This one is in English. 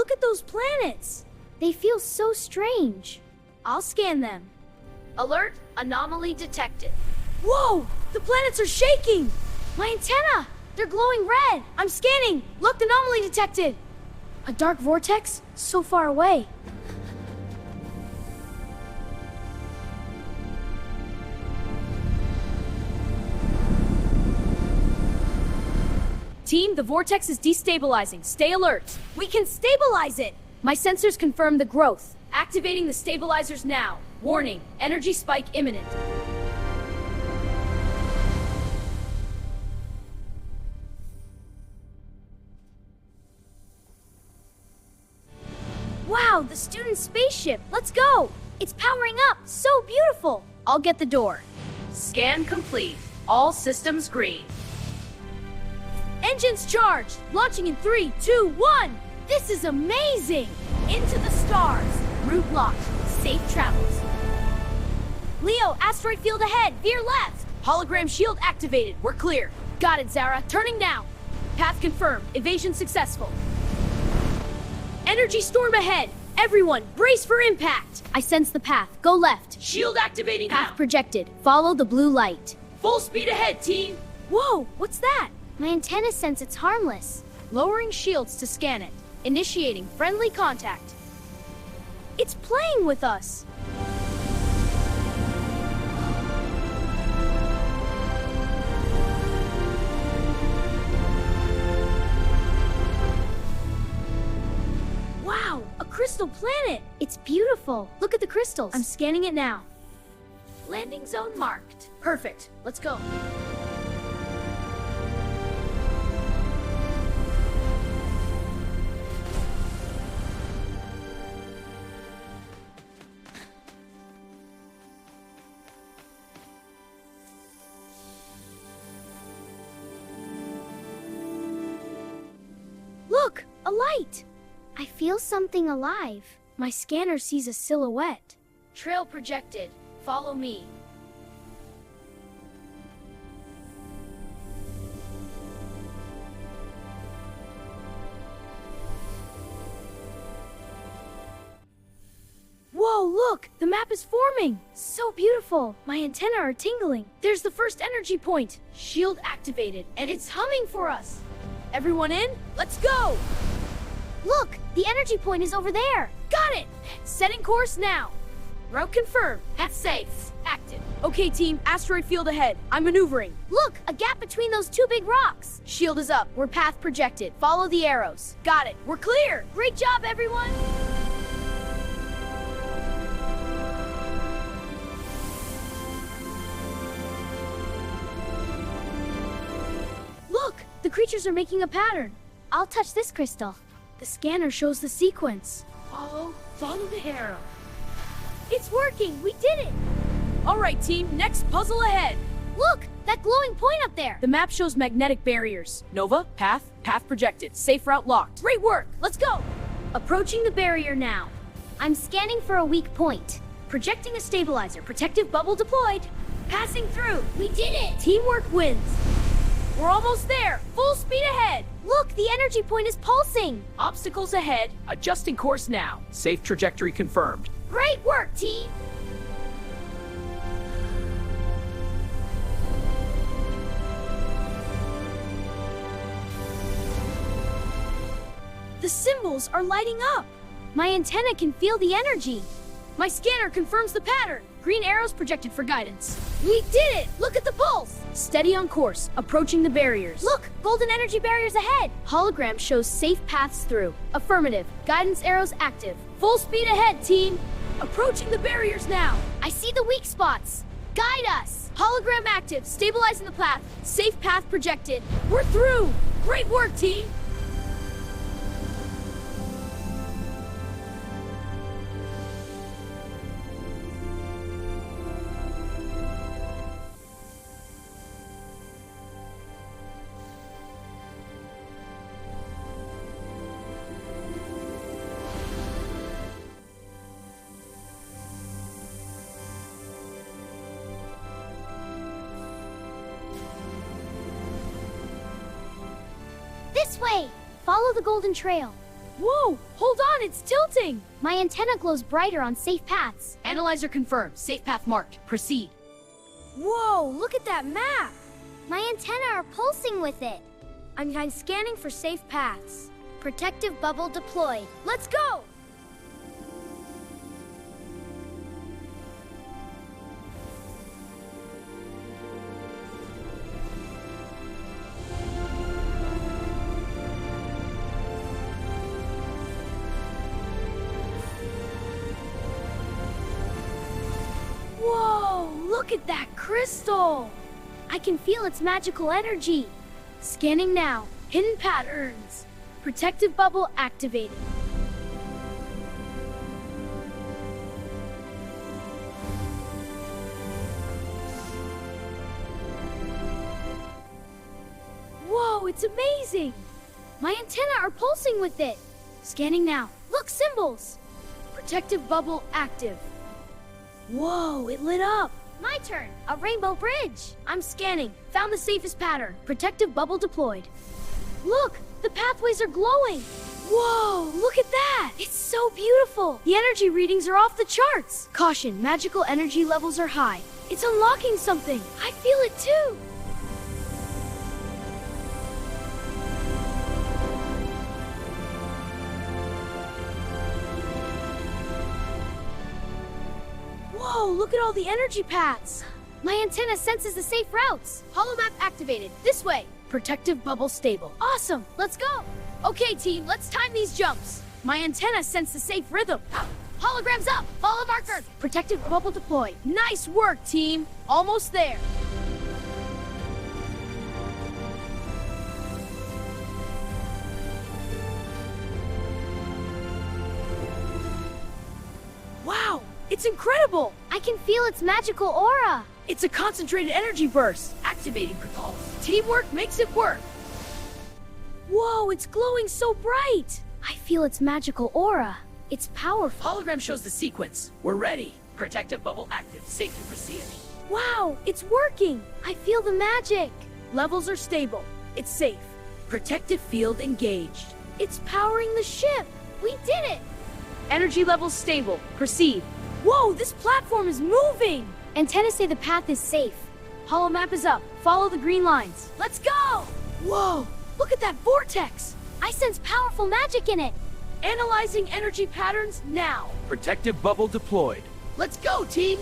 look at those planets! They feel so strange. I'll scan them. Alert, anomaly detected. Whoa! The planets are shaking! My antenna! They're glowing red! I'm scanning! Look, anomaly detected! A dark vortex? So far away. Team, the vortex is destabilizing. Stay alert. We can stabilize it! My sensors confirm the growth. Activating the stabilizers now. Warning, energy spike imminent. Wow, the student spaceship! Let's go! It's powering up! So beautiful! I'll get the door. Scan complete. All systems green. Engines charged! Launching in 3, 2, 1! This is amazing! Into the stars! Route locked. Safe travels. Leo, asteroid field ahead! Veer left! Hologram shield activated. We're clear. Got it, Zara. Turning now. Path confirmed. Evasion successful. Energy storm ahead. Everyone, brace for impact. I sense the path. Go left. Shield activating Path now. projected. Follow the blue light. Full speed ahead, team. Whoa, what's that? My antenna sense it's harmless. Lowering shields to scan it. Initiating friendly contact. It's playing with us. Wow, a crystal planet. It's beautiful. Look at the crystals. I'm scanning it now. Landing zone marked. Perfect. Let's go. Look, a light. I feel something alive. My scanner sees a silhouette. Trail projected. Follow me. Whoa, look! The map is forming! So beautiful! My antennae are tingling. There's the first energy point. Shield activated, and it's humming for us. Everyone in? Let's go! Look! The energy point is over there! Got it! Setting course now! Route confirmed. Path safe. Active. Okay, team. Asteroid field ahead. I'm maneuvering. Look! A gap between those two big rocks! Shield is up. We're path projected. Follow the arrows. Got it. We're clear! Great job, everyone! Look! The creatures are making a pattern. I'll touch this crystal. The scanner shows the sequence. Follow the arrow. It's working! We did it! All right, team. Next puzzle ahead. Look! That glowing point up there! The map shows magnetic barriers. Nova, path projected. Safe route locked. Great work! Let's go! Approaching the barrier now. I'm scanning for a weak point. Projecting a stabilizer. Protective bubble deployed. Passing through. We did it! Teamwork wins. We're almost there. Full speed ahead. Look, the energy point is pulsing. Obstacles ahead. Adjusting course now. Safe trajectory confirmed. Great work, team! The symbols are lighting up. My antenna can feel the energy. My scanner confirms the pattern. Green arrows projected for guidance. We did it! Look at the pulse! Steady on course, approaching the barriers. Look! Golden energy barriers ahead! Hologram shows safe paths through. Affirmative. Guidance arrows active. Full speed ahead, team! Approaching the barriers now! I see the weak spots. Guide us! Hologram active, stabilizing the path. Safe path projected. We're through! Great work, team! This way! Follow the golden trail. Whoa, hold on, it's tilting. My antenna glows brighter on safe paths. Analyzer confirmed. Safe path marked. Proceed. Whoa, look at that map. My antenna are pulsing with it. I'm scanning for safe paths. Protective bubble deployed. Let's go! Whoa, look at that crystal! I can feel its magical energy. Scanning now. Hidden patterns. Protective bubble activated. Whoa, it's amazing! My antenna are pulsing with it. Scanning now. Look, symbols! Protective bubble active. Whoa, it lit up! My turn! A rainbow bridge! I'm scanning. Found the safest pattern. Protective bubble deployed. Look! The pathways are glowing! Whoa! Look at that! It's so beautiful! The energy readings are off the charts! Caution, magical energy levels are high. It's unlocking something! I feel it too! Whoa, look at all the energy paths! My antenna senses the safe routes! Holomap activated. This way! Protective bubble stable. Awesome! Let's go! Okay, team, let's time these jumps. My antenna sensed the safe rhythm. Holograms up! Follow marker! Protective bubble deployed. Nice work, team! Almost there. Wow! It's incredible! I can feel its magical aura. It's a concentrated energy burst. Activating propulse. Teamwork makes it work. Whoa, it's glowing so bright. I feel its magical aura. It's powerful. Hologram shows the sequence. We're ready. Protective bubble active. Safe to proceed. Wow, it's working. I feel the magic. Levels are stable. It's safe. Protective field engaged. It's powering the ship. We did it. Energy levels stable. Proceed. Whoa, this platform is moving. Antennas say the path is safe. Holomap is up. Follow the green lines. Let's go! Whoa, look at that vortex. I sense powerful magic in it. Analyzing energy patterns now. Protective bubble deployed. Let's go, team.